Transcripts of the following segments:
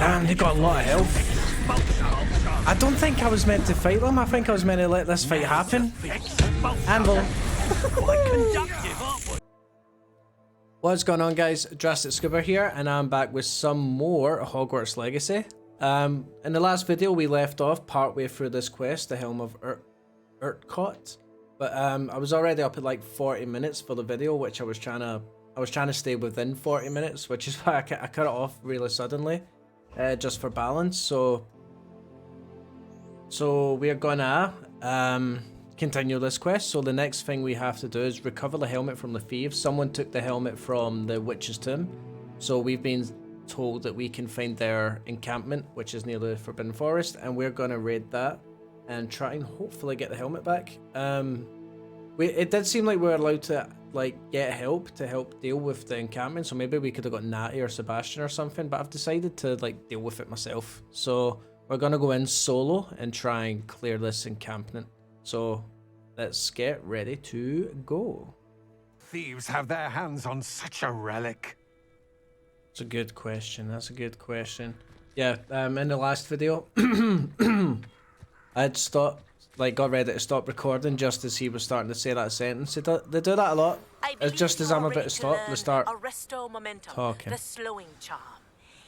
Damn, they got a lot of health. I don't think I was meant to fight them. I think I was meant to let this fight happen. Anvil. What's going on, guys? DrasticSkuba here, and I'm back with some more Hogwarts Legacy. In the last video, we left off partway through this quest, the Helm of Urtkot. But I was already up at like 40 minutes for the video, which I was trying to stay within 40 minutes, which is why I cut it off really suddenly, just for balance. So we are gonna continue this quest. So the next thing we have to do is recover the helmet from the thieves. Someone took the helmet from the witch's tomb, so we've been told that we can find their encampment, which is near the Forbidden Forest, and we're gonna raid that and try and hopefully get the helmet back. It did seem like we were allowed to get help to help deal with the encampment, so maybe we could have got Natty or Sebastian or something, but I've decided to deal with it myself. So we're gonna go in solo and try and clear this encampment. So let's get ready to go. Thieves have their hands on such a relic. That's a good question. That's a good question. Yeah, in the last video, I'd stopped, got ready to stop recording just as he was starting to say that sentence. They do that a lot. It's just as I'm about to stop, they start talking. The slowing charm.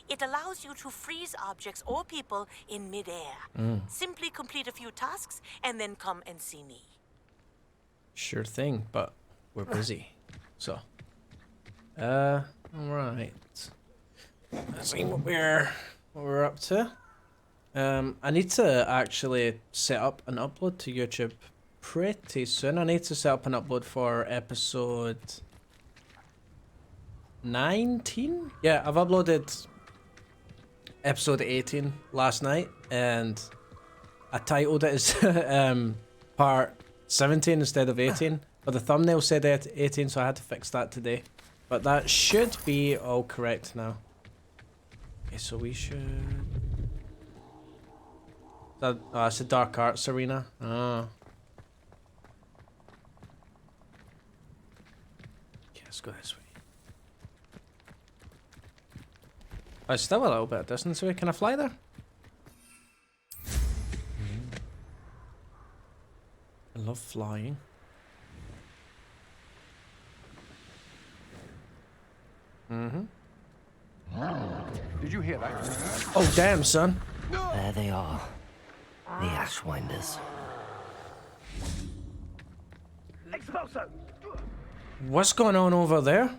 It allows you to freeze objects or people in midair. Simply complete a few tasks and then come and see me. Sure thing, but we're busy. So, alright. Let's see what we're up to. I need to actually set up an upload to YouTube pretty soon. I need to set up an upload for episode 19? Yeah, I've uploaded episode 18 last night, and I titled it as part 17 instead of 18, but the thumbnail said 18, so I had to fix that today. But that should be all correct now. Okay, so we should... Oh, it's a dark arts arena. Oh. Okay, let's go this way. Oh, it's still a little bit of distance away. Can I fly there? I love flying. Did you hear that? Oh, damn, son. There they are. The Ashwinders. What's going on over there?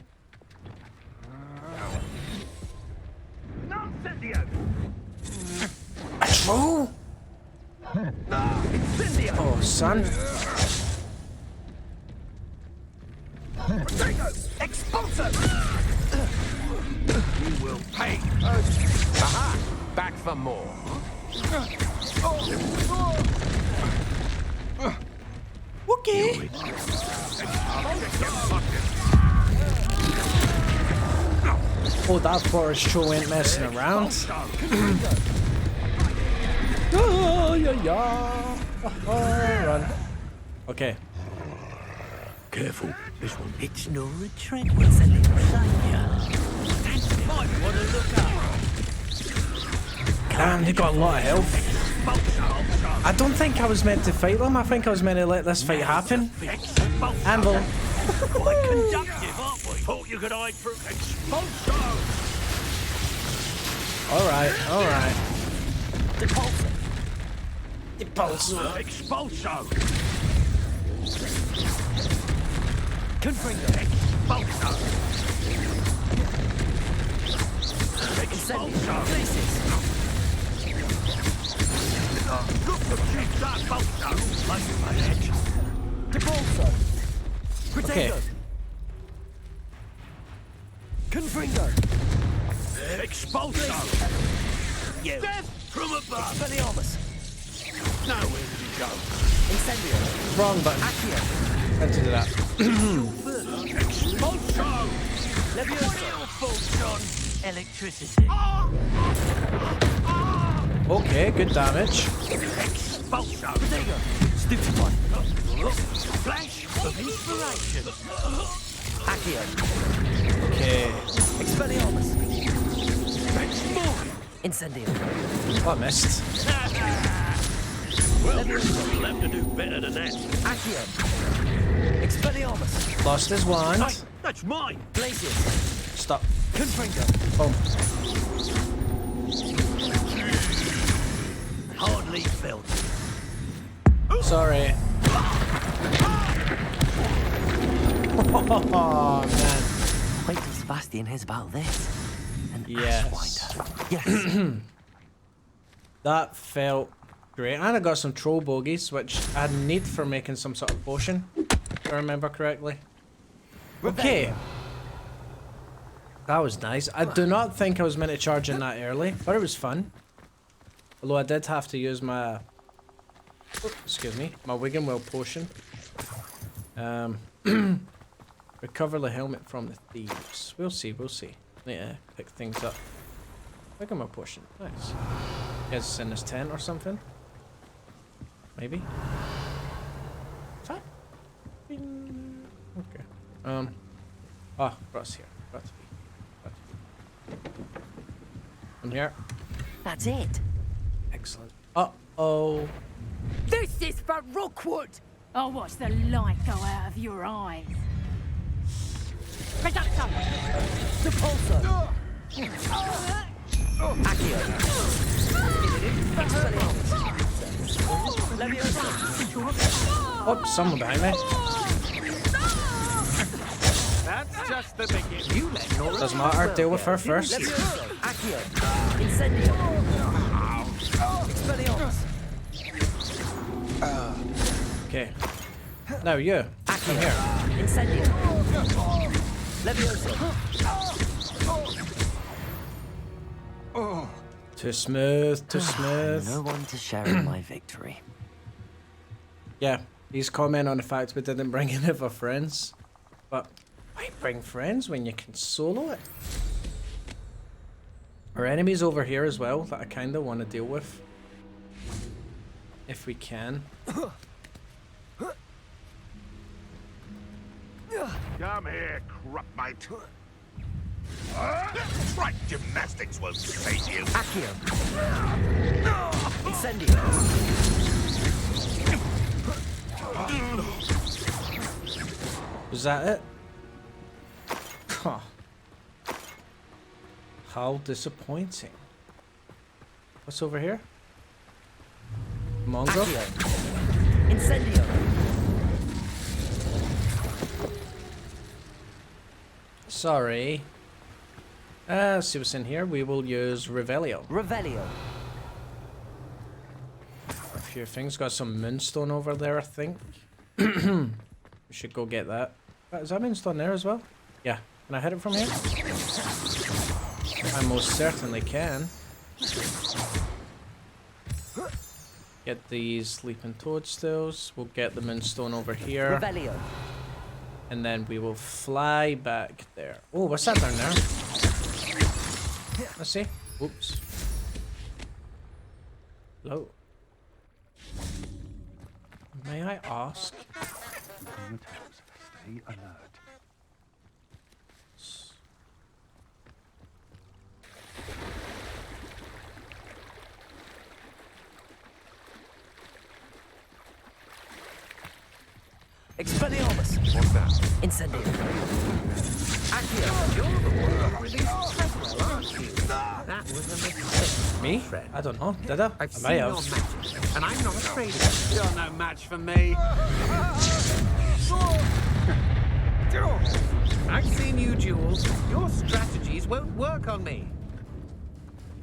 A troll? Oh, son. You will pay. Aha! Back for more. Okay. Oh, that forest troll ain't messing around. Oh, yeah. Run. Okay. Careful, this one. It's no retreat. What's a little savior? Might want to look up. Damn, they got a lot of health. I don't think I was meant to fight them. I think I was meant to let this fight happen. Anvil. Quite conductive, aren't we? Thought you could hide from expulso. Alright. Depulso. Expulso. Confringo. Expulso. Incendio. Places. Look to keep that expulso. Like my edge. Depulso. Okay. Confringo. Expulso. You. Death from above. Expelliarmus. Now where did you go? Incendio. Wrong button. Accio. Meant to do that. Expulso. Levioso. Full John. Electricity. Okay, good damage. Expulso. Protego. Stupefy. Flash of inspiration. Accio. Okay. Expelliarmus. That's more. Incendio. Oh, I missed. Well, we'll have to do better than that. Accio. Expelliarmus. Lost his wand. Hey, that's mine. Glacius. Stop. Confringo. Boom. Hardly felt. Sorry. Oh, man. Wait till Sebastian hears about this. An Yes. Ashwinder. Yes. That felt great. And I got some troll bogies, which I need for making some sort of potion, if I remember correctly. Okay. That was nice. I do not think I was meant to charge in that early, but it was fun. Although I did have to use my... excuse me. My Wigan Will potion. Recover the helmet from the thieves. We'll see, we'll see. Need to pick things up. Look at my potion. Nice. Guess in this tent or something? Maybe? Is that? Okay. Ah, Ross here. Got to be. I'm here. That's it. Excellent. Uh-oh. This is for Rookwood! I'll watch the light go out of your eyes. Reducto! Repulsor. Accio. Expelliarmus. Leviosa. Oh, someone behind me. That's just the beginning. You let Nora. Doesn't matter. Deal with her first. Leviosa. Accio. Incendio. Expelliarmus. Okay. Now you. Come here. Incendio. Leviosa. Too smooth, too smooth. No one to share in my victory. Yeah, he's commenting on the fact we didn't bring any of our friends. But why bring friends when you can solo it? Our enemies over here as well that I kind of want to deal with. If we can. Come here, crupmate. Right, gymnastics will save you. Accio. Incendio. Was that it? Huh. How disappointing. What's over here? Mongo? Accio. Incendio. Sorry. Let's see what's in here. We will use Revelio. Revelio. A few things. Got some moonstone over there, I think. We should go get that. Is that moonstone there as well? Yeah. Can I hit it from here? I most certainly can. Get these sleeping toadstools. We'll get the moonstone over here. Revelio. And then we will fly back there. Oh, what's that down there? Let's see. Oops. Hello. May I ask? Stay alert. Expelliarmus. What's that? Incendio. Accio. You're the one who released Treadwell, aren't you? That was a mistake. Me? I don't know. Did I? I've I seen may your have. magic, and I'm not afraid of it. You're no match for me. I've seen you duel. Your strategies won't work on me.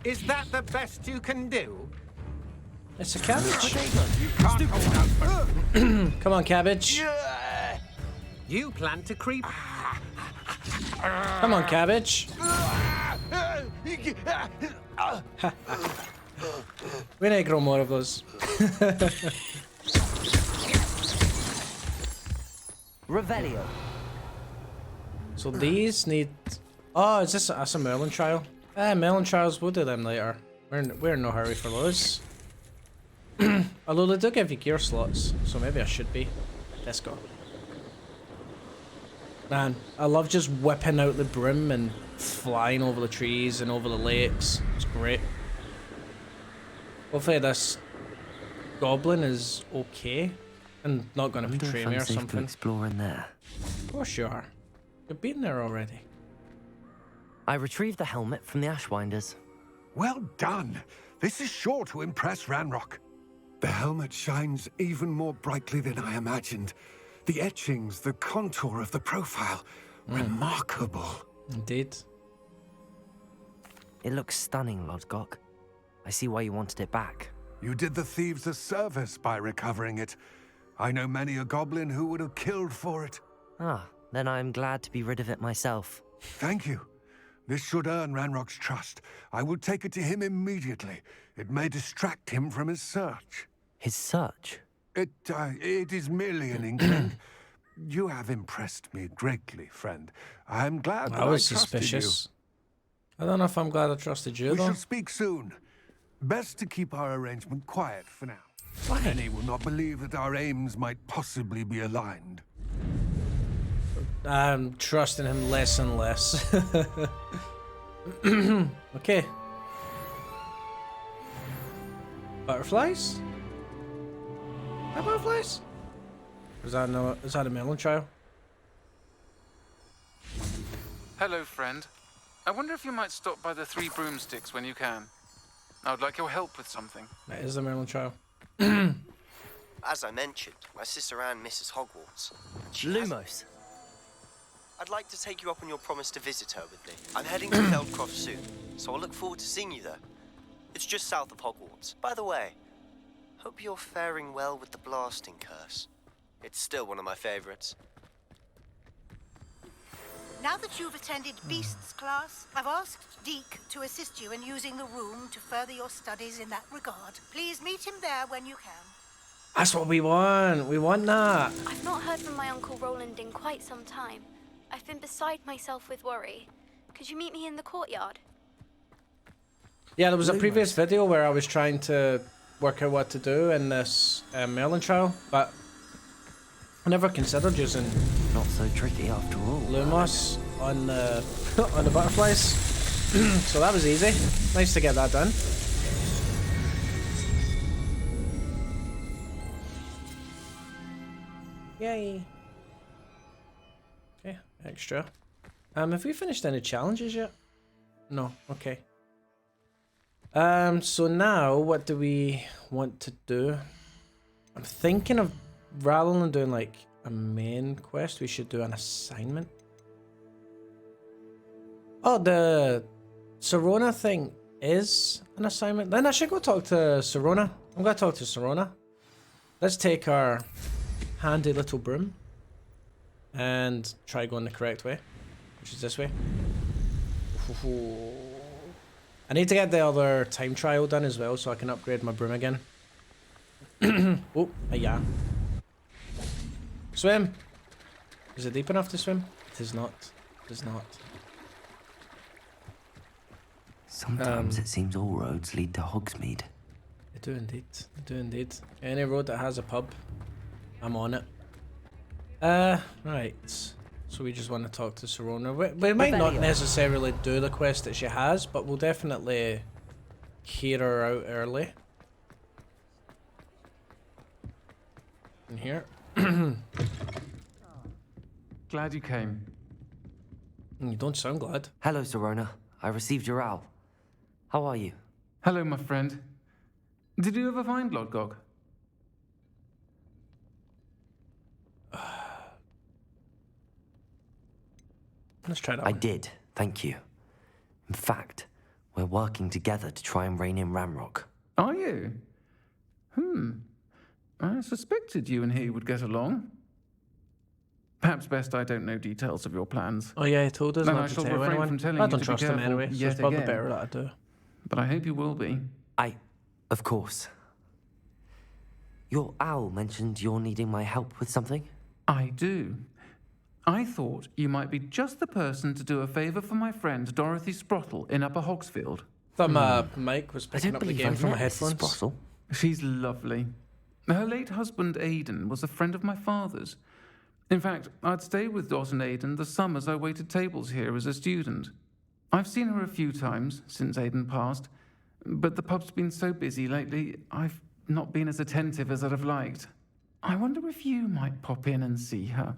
Is that the best you can do? It's a cabbage. You can't hold out for... Come on, cabbage. You plan to creep... Come on, cabbage. We need to grow more of those. Revelio. So these need... Oh, is this that's a Merlin Trial? Merlin Trials, we'll do them later. We're in no hurry for those. Although they do give you gear slots, so maybe I should be. Let's go. Man, I love just whipping out the broom and flying over the trees and over the lakes. It's great. Hopefully this goblin is okay and not going to Wonder betray if me I'm or safe to something. explore in there. Of course you are. You've been there already. I retrieved the helmet from the Ashwinders. Well done. This is sure to impress Ranrock. The helmet shines even more brightly than I imagined. The etchings, the contour of the profile. Remarkable. Indeed. It looks stunning, Lodgok. I see why you wanted it back. You did the thieves a service by recovering it. I know many a goblin who would have killed for it. Ah, then I'm glad to be rid of it myself. Thank you. This should earn Ranrock's trust. I will take it to him immediately. It may distract him from his search. His search? It is merely an inkling. You have impressed me greatly, friend. I am glad that I was trusted suspicious. I don't know if I'm glad I trusted you. you We though. shall speak soon. Best to keep our arrangement quiet for now. Why? Many will not believe that our aims might possibly be aligned. I'm trusting him less and less. Okay. Butterflies? Are that butterflies? Is that a Merlin Trial? Hello, friend. I wonder if you might stop by the Three Broomsticks when you can. I would like your help with something. That is the Merlin Trial. As I mentioned, my sister Anne misses Hogwarts. And she has- Lumos. I'd like to take you up on your promise to visit her with me. I'm heading to Feldcroft soon, so I'll look forward to seeing you there. It's just south of Hogwarts. By the way, hope you're faring well with the blasting curse. It's still one of my favorites. Now that you've attended Beasts class, I've asked Deke to assist you in using the room to further your studies in that regard. Please meet him there when you can. That's what we want. We want that. I've not heard from my Uncle Roland in quite some time. I've been beside myself with worry. Could you meet me in the courtyard? Yeah, there was a previous video where I was trying to work out what to do in this Merlin Trial, but I never considered using Not so tricky after all. Lumos on the on the butterflies. So that was easy. Nice to get that done. Yay. Okay, extra. Have we finished any challenges yet? No, okay. So now what do we want to do? I'm thinking of, rather than doing like a main quest, we should do an assignment. Oh, the Sirona thing is an assignment. Then I should go talk to Sirona. I'm gonna talk to Sirona. Let's take our handy little broom and try going the correct way, which is this way. I need to get the other time trial done as well so I can upgrade my broom again. Oh, yeah. Swim! Is it deep enough to swim? It is not. It is not. Sometimes it seems all roads lead to Hogsmeade. They do indeed. They do indeed. Any road that has a pub, I'm on it. Right. So we just want to talk to Sirona. We might not necessarily do the quest that she has, but we'll definitely hear her out early. In here. Glad you came. You don't sound glad. Hello, Sirona. I received your owl. How are you? Hello, my friend. Did you ever find Lodgok? Let's try that I one. did, thank you. In fact, we're working together to try and rein in Ranrock. Are you? I suspected you and he would get along. Perhaps best I don't know details of your plans. Oh yeah, he told us Then not I to shall tell refrain anyone. from telling I you don't to be trust him careful anyway, so it's yet probably again. better that I do. But I hope you will be. Of course. Your owl mentioned you're needing my help with something? I do. I thought you might be just the person to do a favour for my friend Dorothy Sprottle in Upper Hogsfield. Thought my mic was I picking don't up the believe game I've from my met Mrs. headphones. Sprottle. She's lovely. Her late husband Aidan was a friend of my father's. In fact, I'd stayed with Dot and Aidan the summers I waited tables here as a student. I've seen her a few times since Aidan passed, but the pub's been so busy lately, I've not been as attentive as I'd have liked. I wonder if you might pop in and see her.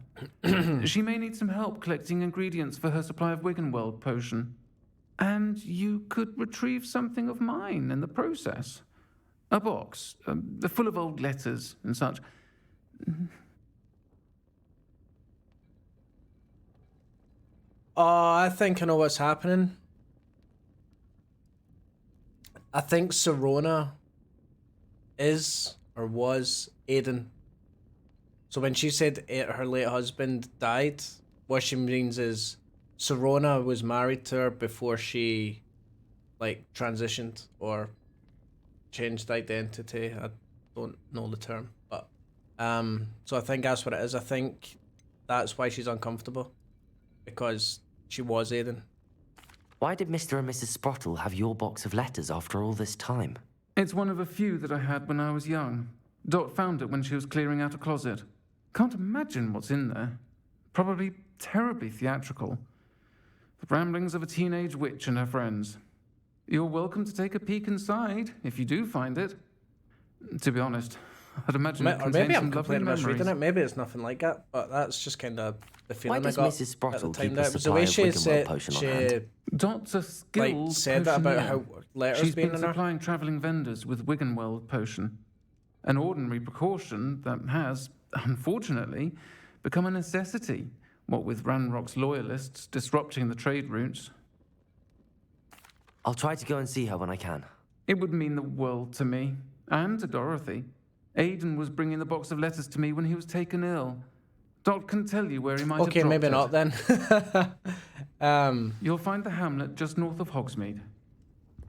She may need some help collecting ingredients for her supply of Wiggenweld potion. And you could retrieve something of mine in the process. A box, full of old letters and such. Oh, I think I know what's happening. I think Sirona is, or was, Aiden. So when she said her late husband died, what she means is Sirona was married to her before she, like, transitioned or changed identity. I don't know the term, but so I think that's what it is. I think that's why she's uncomfortable, because she was Aiden. Why did Mr. and Mrs. Sprottle have your box of letters after all this time? It's one of a few that I had when I was young. Dot found it when she was clearing out a closet. Can't imagine what's in there. Probably terribly theatrical. The ramblings of a teenage witch and her friends. You're welcome to take a peek inside, if you do find it. To be honest, I'd imagine it contains maybe I'm some lovely completely memories. misreading it. Maybe it's nothing like that, but that's just kind of the feeling Why I got does Mrs. Sprottle at the time. keep a That was the supply way of she Wiggenweld said, potion on she hand? Dot's a skilled said that about potioneer. how letters She's being been in her. supplying travelling vendors with Wiggenweld potion. An ordinary precaution that has, unfortunately, become a necessity, what with Ranrock's loyalists disrupting the trade routes. I'll try to go and see her when I can. It would mean the world to me, and to Dorothy. Aiden was bringing the box of letters to me when he was taken ill. Dot can tell you where he might have Okay, dropped maybe it. not then. You'll find the hamlet just north of Hogsmeade.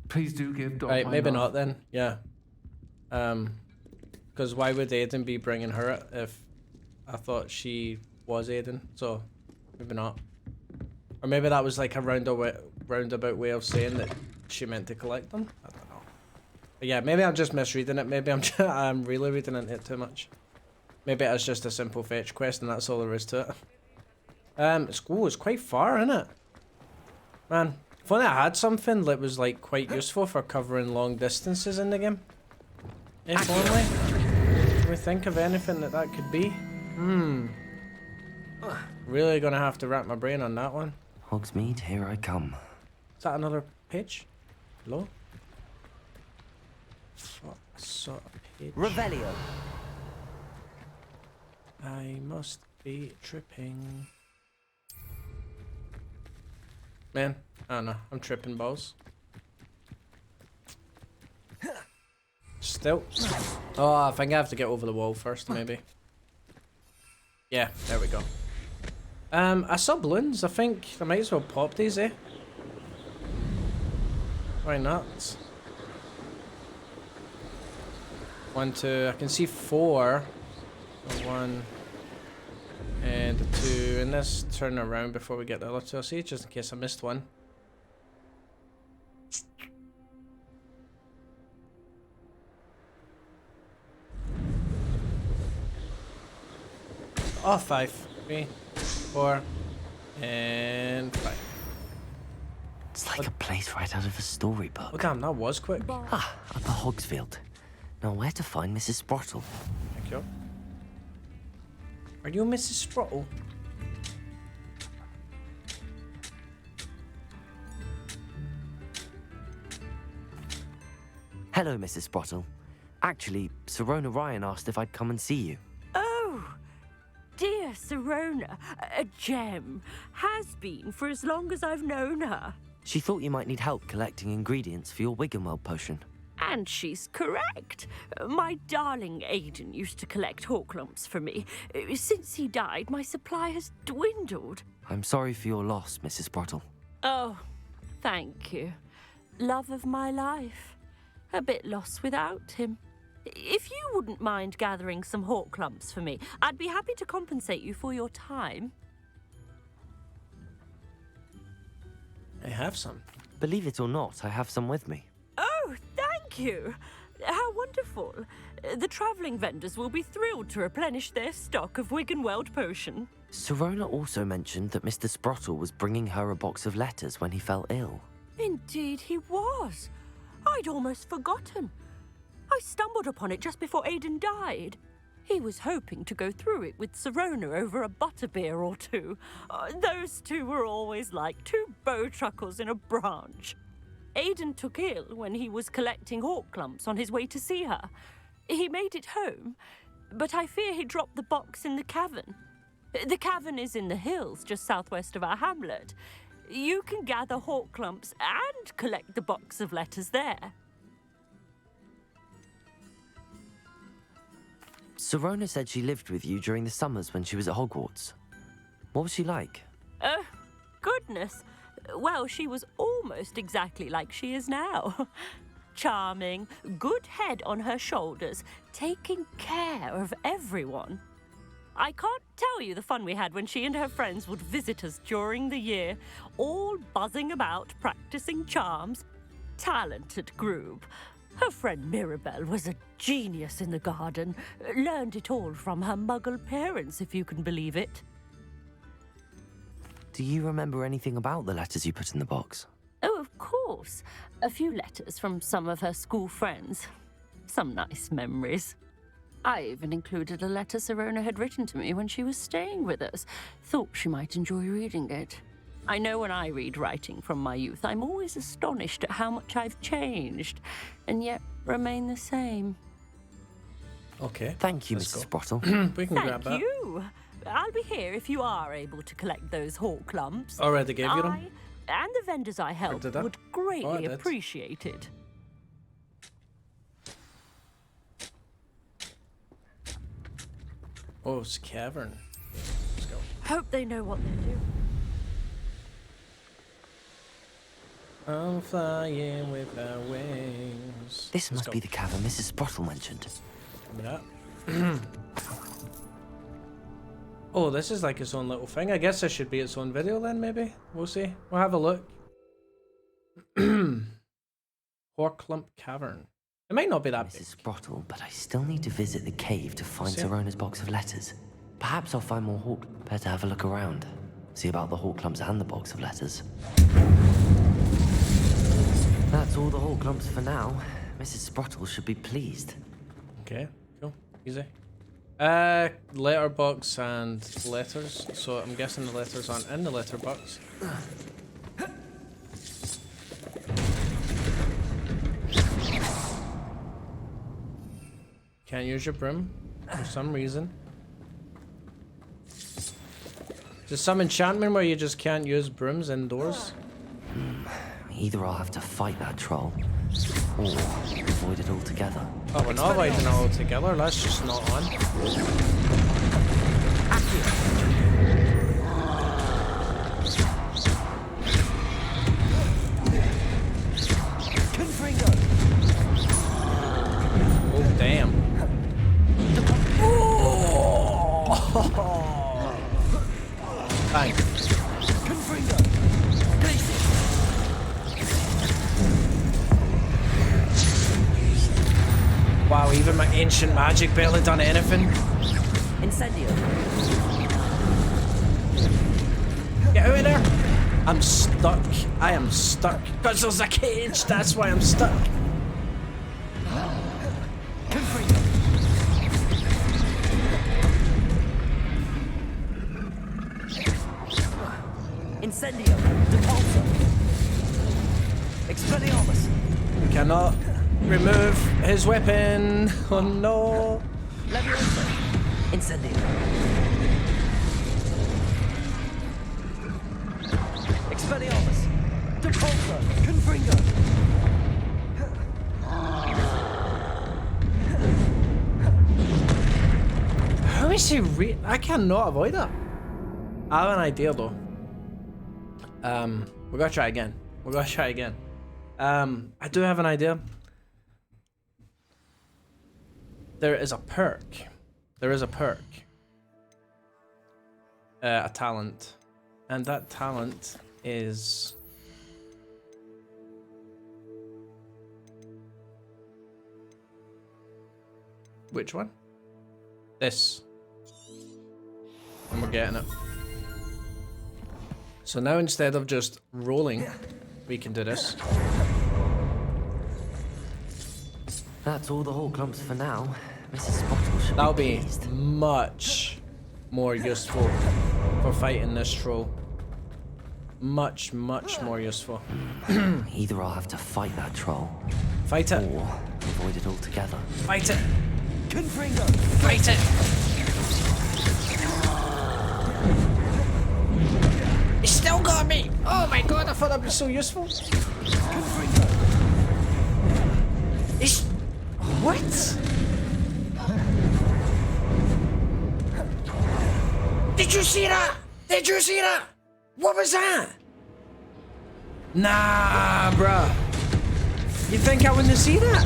Please do give Dot Right, my maybe love. not then. Yeah. Because why would Aiden be bringing her it if I thought she was Aiden? So maybe not. Or maybe that was like a roundabout way of saying that she meant to collect them. I don't know. But yeah, maybe I'm just misreading it. Maybe I'm really reading into it too much. Maybe it's just a simple fetch quest and that's all there is to it. It's quite far, isn't it? Man, if only I had something that was like quite useful for covering long distances in the game. If only. Can we think of anything that could be? Really gonna have to wrap my brain on that one. Hogsmeade, here I come. Is that another page? Hello? What sort of page? Revelio. I must be tripping. Man, I don't know. I'm tripping balls. Still. Oh, I think I have to get over the wall first, maybe. Yeah, there we go. I saw balloons. I think I might as well pop these, eh? Why not? 1, 2. I can see 4. 1 and 2. And let's turn around before we get the other 2. I'll see, just in case I missed one. Oh, 5. 3, 4, and 5. It's like a place right out of a storybook. Oh damn, that was quick. Ah, Upper Hogsfield. Now where to find Mrs. Sprottle? Thank you. Are you Mrs. Sprottle? Hello, Mrs. Sprottle. Actually, Sirona Ryan asked if I'd come and see you. Oh, dear Sirona, a gem. Has been for as long as I've known her. She thought you might need help collecting ingredients for your Wiggenweld potion. And she's correct. My darling Aiden used to collect Horklumps for me. Since he died, my supply has dwindled. I'm sorry for your loss, Mrs. Sprottle. Oh, thank you. Love of my life. A bit lost without him. If you wouldn't mind gathering some Horklumps for me, I'd be happy to compensate you for your time. I have some. Believe it or not, I have some with me. Oh, thank you. How wonderful. The travelling vendors will be thrilled to replenish their stock of Wiggenweld potion. Sirona also mentioned that Mr. Sprottle was bringing her a box of letters when he fell ill. Indeed he was. I'd almost forgotten. I stumbled upon it just before Aidan died. He was hoping to go through it with Sirona over a butterbeer or two. Those two were always like two bowtruckles in a branch. Aidan took ill when he was collecting Horklumps on his way to see her. He made it home, but I fear he dropped the box in the cavern. The cavern is in the hills just southwest of our hamlet. You can gather Horklumps and collect the box of letters there. Sirona said she lived with you during the summers when she was at Hogwarts. What was she like? Oh, goodness. Well, she was almost exactly like she is now. Charming, good head on her shoulders, taking care of everyone. I can't tell you the fun we had when she and her friends would visit us during the year, all buzzing about, practicing charms. Talented group. Her friend Mirabelle was a genius in the garden. Learned it all from her muggle parents, if you can believe it. Do you remember anything about the letters you put in the box? Oh, of course. A few letters from some of her school friends. Some nice memories. I even included a letter Sirona had written to me when she was staying with us. Thought she might enjoy reading it. I know when I read writing from my youth, I'm always astonished at how much I've changed, and yet remain the same. Okay. Thank you, Mrs. Sprottle. We can grab that. Thank you. I'll be here if you are able to collect those Horklumps. Already gave you them? And the vendors I helped did I? would Oh, I greatly did. appreciate it. Oh, it's a cavern. Let's go. Hope they know what they're doing. I'm flying with my wings. This must be the cavern Mrs. Sprottle mentioned. Coming up. Oh, this is like its own little thing. I guess this should be its own video then, maybe? We'll see. We'll have a look. Horklump Cavern. It might not be that big. Mrs. Sprottle, but I still need to visit the cave to find See? Sirona's box of letters. Perhaps I'll find more Hawk. Better have a look around. See about the Horklumps and the box of letters. That's all the Horklumps for now. Mrs. Sprottle should be pleased. Okay, cool. Easy. Letterbox and letters. So I'm guessing the letters aren't in the letterbox. Can't use your broom for some reason. Is there some enchantment where you just can't use brooms indoors? Either I'll have to fight that troll, or avoid it altogether. Oh, we're not avoiding it all together. That's just not on. Oh, damn. Thanks. Wow, even my ancient magic barely done anything. Incendio. Get out of there! I'm stuck. I am stuck. Because there's a cage, that's why I'm stuck. Incendio. Depulso. Expelliarmus. Cannot remove his weapon. Oh no. Leviosa. Incendio. Expelliarmus. Depulso. Confringo. How is he I cannot avoid that. I have an idea though. We're gonna try again. I do have an idea. There is a perk. A talent. And that talent is... Which one? This. And we're getting it. So now instead of just rolling, we can do this. That's all the Horklumps for now. Mrs. Sprottle should That'll be be pleased. much more useful for fighting this troll. Much more useful. Either I'll have to fight that troll. Fight it. Or avoid it altogether. Fight it. Confringo! Fight it. He still got me. Oh my god, I thought that'd be so useful. Confringo! He's... What? Did you see that? Did you see that? What was that? Nah, bruh. You think I wouldn't see that?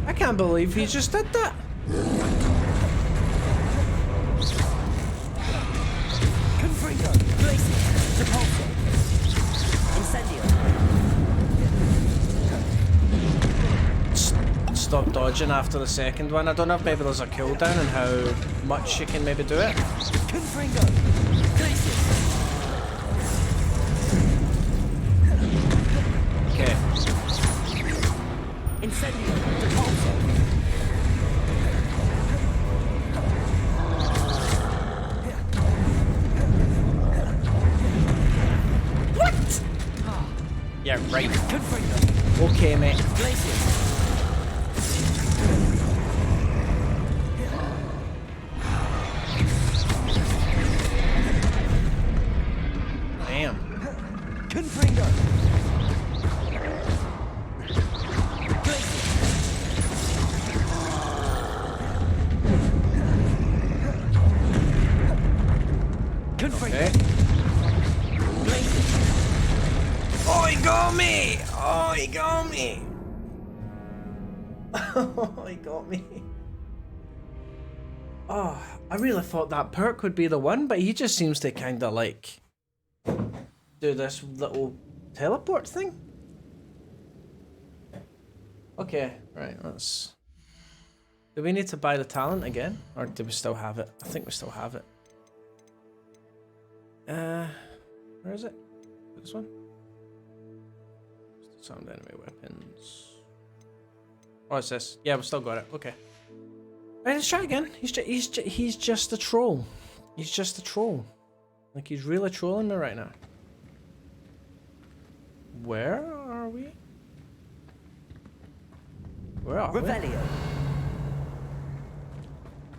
I can't believe he just did that. Confringo! Glacier! Repulsor! Incendio! Stop dodging after the second one. I don't know if maybe there's a cooldown and how much you can maybe do it. Confringo! Glacier! Okay. Incendio! Repulsor! What? Yeah, right. Confringo! Okay, mate. Glacier! Damn. Confringo! Okay. Oh, he got me! Oh, he got me! Oh, he got me. Oh, I really thought that perk would be the one, but he just seems to kind of like do this little teleport thing. Okay, right, let's... Do we need to buy the talent again? Or do we still have it? I think we still have it. Where is it? This one? Sound enemy weapons. Oh, it's this. Yeah, we still got it. Okay. Right, let's try again. He's just a troll. He's just a troll. Like, he's really trolling me right now. Where are we? Where are we? Revelio!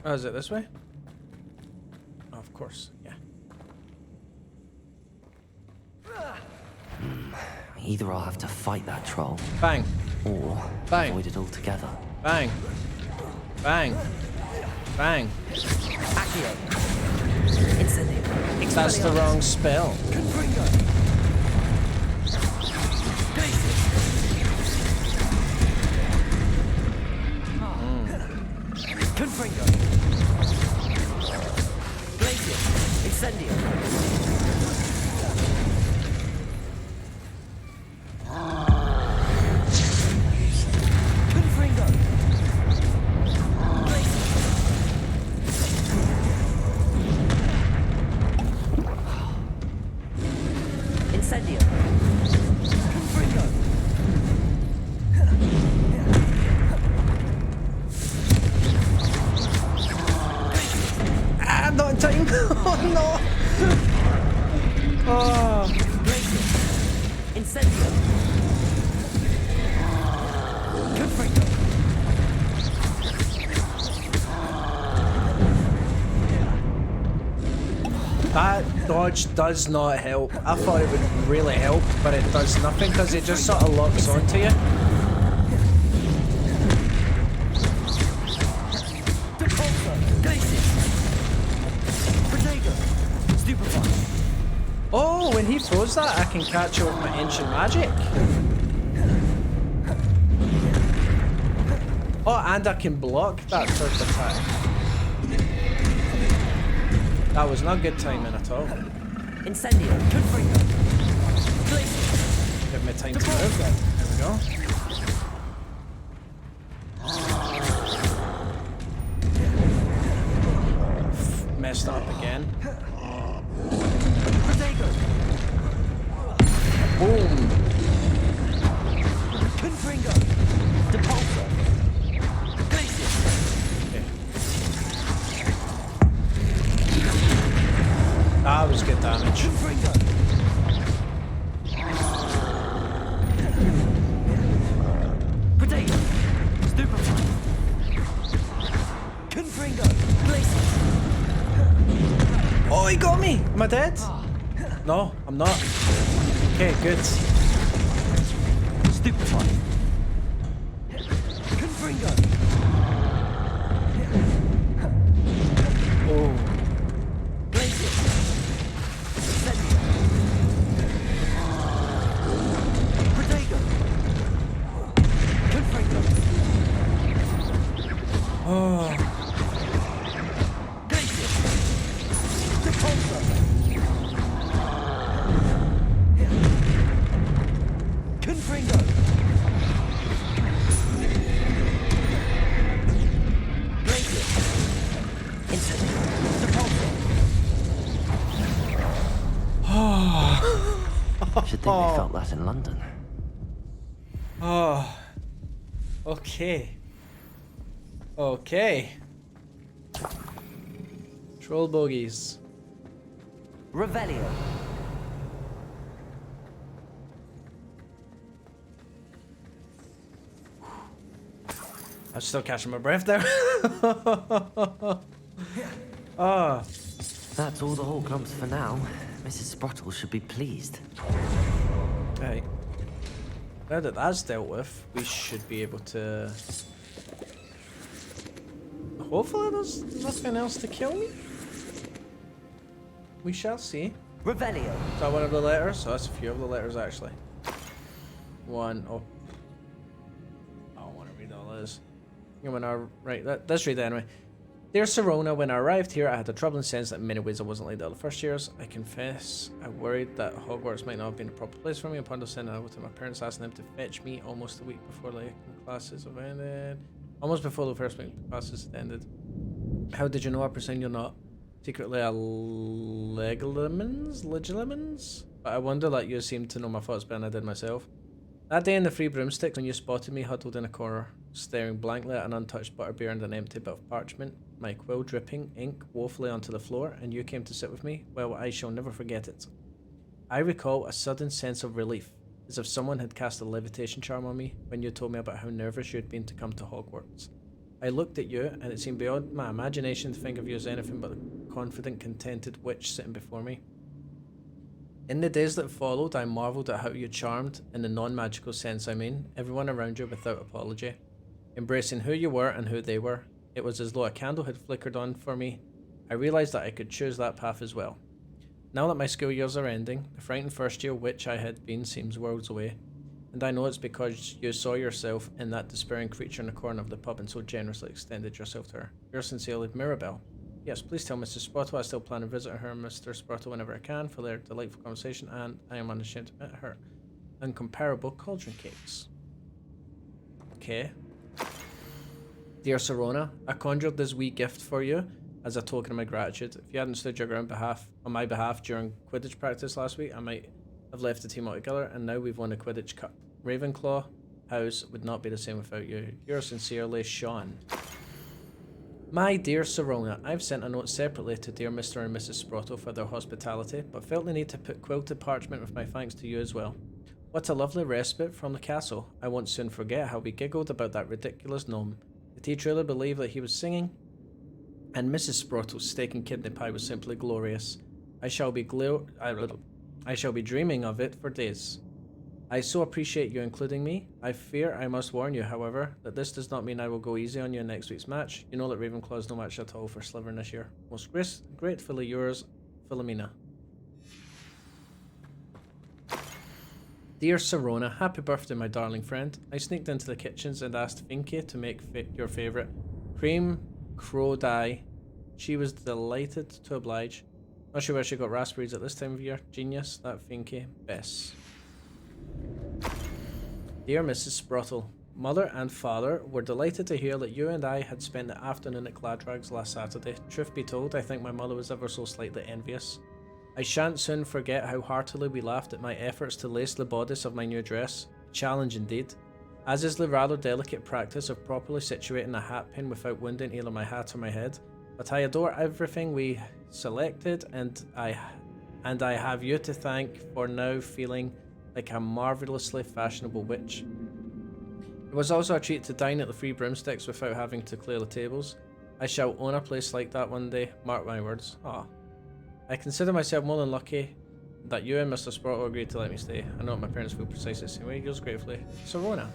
Oh, is it this way? Oh, of course, yeah. Either I'll have to fight that troll. Bang. Or Bang. avoid it altogether. Bang. Bang. Bang. Accio! Incendio! That's the wrong spell. Confringo! Glacier! Confringo! Glacier! Incendio! Confringo! Glacier! Incendio! Confringo! Ah, not in time. Oh no. Oh. Glacier! Incendio! Confringo! That dodge does not help. I thought it would really help, but it does nothing because it just sort of locks onto you. Oh, when he throws that, I can catch it with my ancient magic. Oh, and I can block that first attack. That was not good timing at all. Incendio! Confringo! Give me time to move. There we go. me? Am I dead? No, I'm not. Okay, good. Stupefy. Confringo. Oh. Blaze it. Protego. Confringo. Oh. Glacier. Repulsor. Confringo. Glacier. Instant. Repulsor. Should think they felt that in London. Oh. Okay. Okay. Troll bogies. Revelio. I'm still catching my breath there. Ah. That's all the Horklumps for now. Mrs. Sprottle should be pleased. Right. Now that that's dealt with, we should be able to... Hopefully there's nothing else to kill me. We shall see. Revelio. Is that one of the letters? Oh, that's a few of the letters actually. One. Oh. I don't want to read all this. Right, let's read it anyway. Dear Sirona, when I arrived here, I had a troubling sense that in many ways I wasn't like the other first years. I confess, I worried that Hogwarts might not have been the proper place for me. Upon sending out to my parents, asking them to fetch me almost a week before the classes have ended. Almost before the first week classes ended. How did you know? I presume you're not secretly a Legilimens? But I wonder that you seemed to know my thoughts better than I did myself. That day in the Free Broomsticks, when you spotted me huddled in a corner, staring blankly at an untouched butterbeer and an empty bit of parchment, my quill dripping ink woefully onto the floor, and you came to sit with me, well, I shall never forget it. I recall a sudden sense of relief, as if someone had cast a levitation charm on me when you told me about how nervous you had been to come to Hogwarts. I looked at you, and it seemed beyond my imagination to think of you as anything but a confident, contented witch sitting before me. In the days that followed, I marvelled at how you charmed, in the non-magical sense I mean, everyone around you without apology. Embracing who you were and who they were, it was as though a candle had flickered on for me. I realised that I could choose that path as well. Now that my school years are ending, the frightened first year witch I had been seems worlds away. And I know it's because you saw yourself in that despairing creature in the corner of the pub and so generously extended yourself to her. Yours sincerely, Mirabelle. Yes, please tell Mrs. Sprottle I still plan to visit her and Mr. Sprottle whenever I can for their delightful conversation, and I am unashamed to admit her incomparable cauldron cakes. Okay. Dear Sirona, I conjured this wee gift for you as a token of my gratitude. If you hadn't stood your ground on my behalf during Quidditch practice last week, I might have left the team altogether, and now we've won a Quidditch Cup. Ravenclaw House would not be the same without you. Yours sincerely, Sean. My dear Sirona, I've sent a note separately to dear Mr. and Mrs. Sprottle for their hospitality, but felt the need to put quilted parchment with my thanks to you as well. What a lovely respite from the castle. I won't soon forget how we giggled about that ridiculous gnome. Did he truly believe that he was singing? And Mrs. Sprottle's steak and kidney pie was simply glorious. I shall be dreaming of it for days. I so appreciate you including me. I fear I must warn you, however, that this does not mean I will go easy on you in next week's match. You know that Ravenclaw is no match at all for Slytherin this year. Most gratefully yours, Philomena. Dear Sirona, happy birthday, my darling friend. I sneaked into the kitchens and asked Finky to make your favourite cream crow dye. She was delighted to oblige. Not sure where she got raspberries at this time of year. Genius, that Finky. Bess. Dear Mrs. Sprottle, Mother and Father were delighted to hear that you and I had spent the afternoon at Gladrag's last Saturday. Truth be told, I think my mother was ever so slightly envious. I shan't soon forget how heartily we laughed at my efforts to lace the bodice of my new dress. A challenge indeed. As is the rather delicate practice of properly situating a hat pin without wounding either my hat or my head. But I adore everything we selected, and I have you to thank for now feeling like a marvellously fashionable witch. It was also a treat to dine at the Free Broomsticks without having to clear the tables. I shall own a place like that one day, mark my words. Ah. I consider myself more than lucky that you and Mr. Sprottle agreed to let me stay. I know my parents feel precisely the same way. Yours gratefully, Sirona.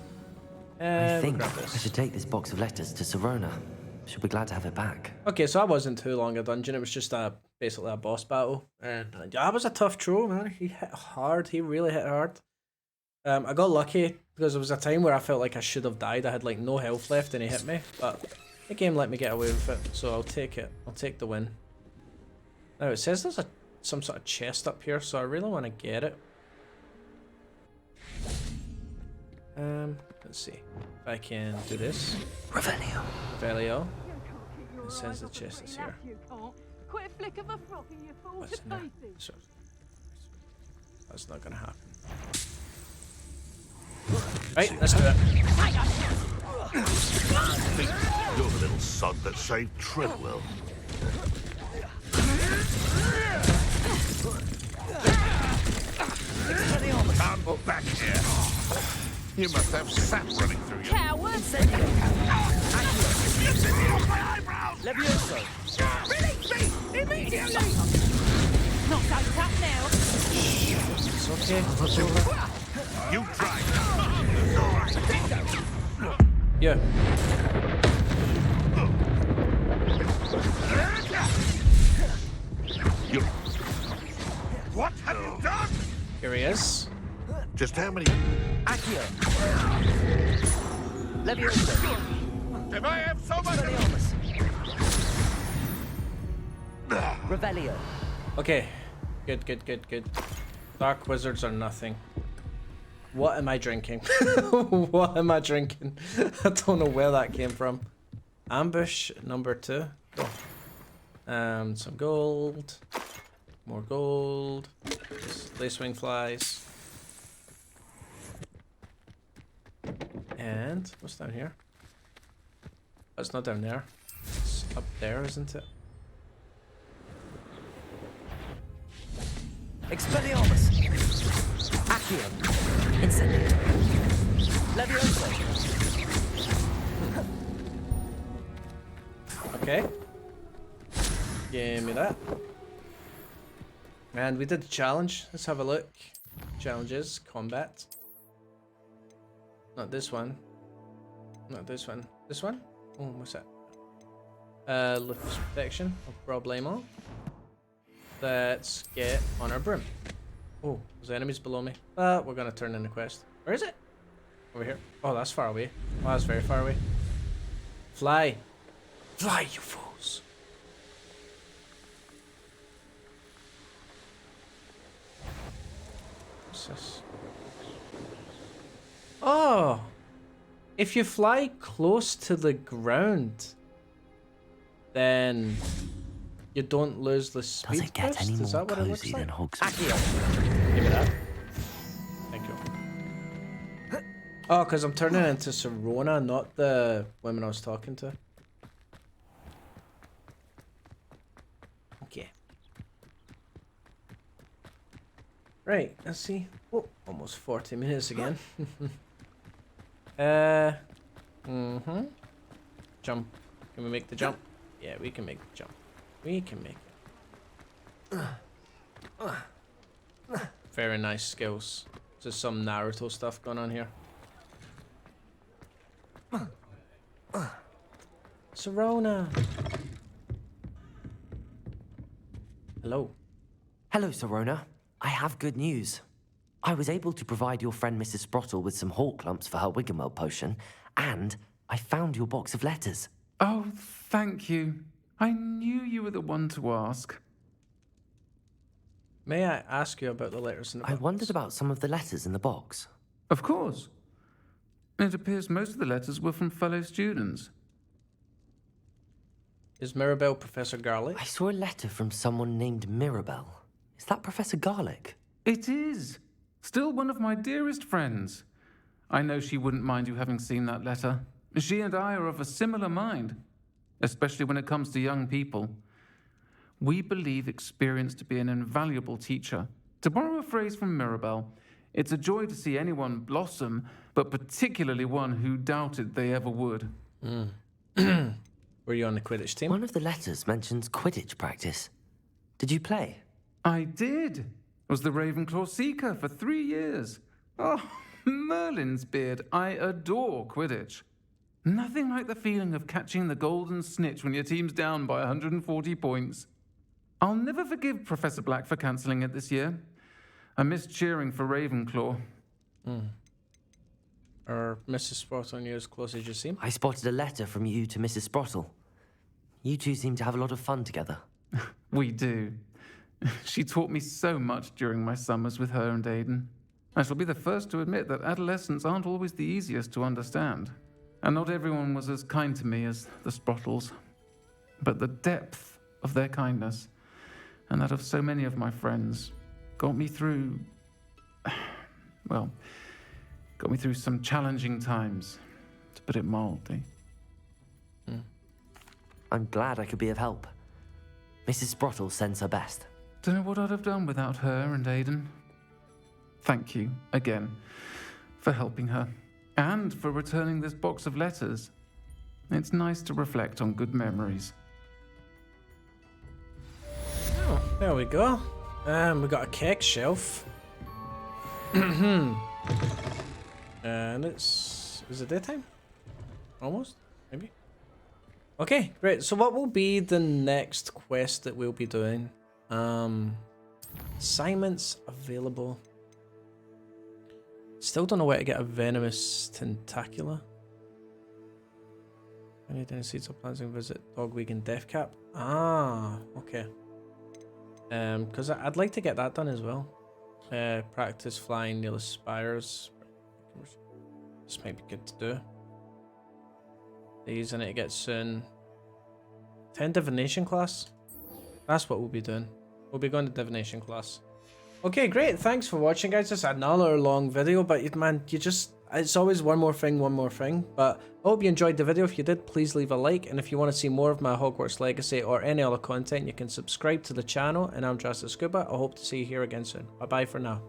I think we'll I should take this box of letters to Sirona. She'll be glad to have it back. Okay, so that wasn't too long a dungeon. It was just basically a boss battle, and that was a tough throw, man. He hit hard. He really hit hard. I got lucky because there was a time where I felt like I should have died. I had like no health left, and he hit me. But the game let me get away with it, so I'll take it. I'll take the win. Now it says there's some sort of chest up here, so I really want to get it. Let's see if I can do this. Revelio. Revelio. It says the chest is here. Quit a flick of a frock and you fall What's to in there? pieces. So, that's not gonna happen. Right, let's do it. You're the little sod that saved Treadwell. Come back here. You must have sap running through you. Cowards! Levioso. Release me! Immediately! Not so tough now. It's okay. It's over. You tried. Yeah. You. What have you done? Here he is. Just how many? Accio. Levioso. If I have so much. Revelio. Okay. Good. Dark wizards are nothing. What am I drinking? What am I drinking? I don't know where that came from. Ambush number 2. Cool. Some gold. More gold. Lacewing flies. And what's down here? Oh, it's not down there. It's up there, isn't it? Expelliarmus. Accio. Incendio. Levioso. Okay. Give me that. And we did the challenge. Let's have a look. Challenges. Combat. Not this one. Not this one. This one? Oh, what's that? Lift protection. No problemo. Let's get on our broom. Oh, there's enemies below me. We're gonna turn in the quest. Where is it? Over here. Oh, that's far away. Oh, that's very far away. Fly. Fly, you fools. What's this? Oh! If you fly close to the ground, then you don't lose the speed. Does it get boost? any Is more that what it looks cozy like? than Hogsmeade? Give me that. Thank you. Oh, because I'm turning into Sirona, not the women I was talking to. Okay. Right, let's see. Oh, almost 40 minutes again. Jump. Can we make the jump? Yeah, we can make the jump. We can make it. Very nice skills. Just some Naruto stuff going on here. Sirona. Hello. Hello, Sirona. I have good news. I was able to provide your friend Mrs. Sprottle with some Horklumps for her Wiggenweld potion, and I found your box of letters. Oh, thank you. I knew you were the one to ask. May I ask you about the letters in the box? I wondered about some of the letters in the box. Of course. It appears most of the letters were from fellow students. Is Mirabelle Professor Garlic? I saw a letter from someone named Mirabelle. Is that Professor Garlic? It is. Still one of my dearest friends. I know she wouldn't mind you having seen that letter. She and I are of a similar mind, especially when it comes to young people. We believe experience to be an invaluable teacher. To borrow a phrase from Mirabelle, it's a joy to see anyone blossom, but particularly one who doubted they ever would. Were you on the Quidditch team? One of the letters mentions Quidditch practice. Did you play? I did. Was the Ravenclaw Seeker for 3 years. Oh, Merlin's beard. I adore Quidditch. Nothing like the feeling of catching the golden snitch when your team's down by 140 points. I'll never forgive Professor Black for cancelling it this year. I missed cheering for Ravenclaw. Are Mrs. Sprottle and you as close as you seem? I spotted a letter from you to Mrs. Sprottle. You two seem to have a lot of fun together. We do. She taught me so much during my summers with her and Aiden. I shall be the first to admit that adolescents aren't always the easiest to understand. And not everyone was as kind to me as the Sprottles. But the depth of their kindness, and that of so many of my friends, got me through... well, got me through some challenging times, to put it mildly. I'm glad I could be of help. Mrs. Sprottle sends her best. Don't know what I'd have done without her and Aiden. Thank you, again, for helping her, and for returning this box of letters. It's nice to reflect on good memories. Oh, there we go. We got a cake shelf. And is it daytime? Almost? Maybe? Okay, great. So what will be the next quest that we'll be doing? Assignments available. Still don't know where to get a venomous tentacula. Any seeds or plans and visit Dog Week and Death Cap. Ah, okay. Because I'd like to get that done as well. Practice flying near the spires. This might be good to do. These I need to get soon. 10 divination class. That's what we'll be doing. We'll be going to divination class. Okay, great. Thanks for watching, guys. Just another long video, but man, it's always one more thing. But I hope you enjoyed the video. If you did, please leave a like. And if you want to see more of my Hogwarts Legacy or any other content, you can subscribe to the channel. And I'm DrasticSkuba. I hope to see you here again soon. Bye bye for now.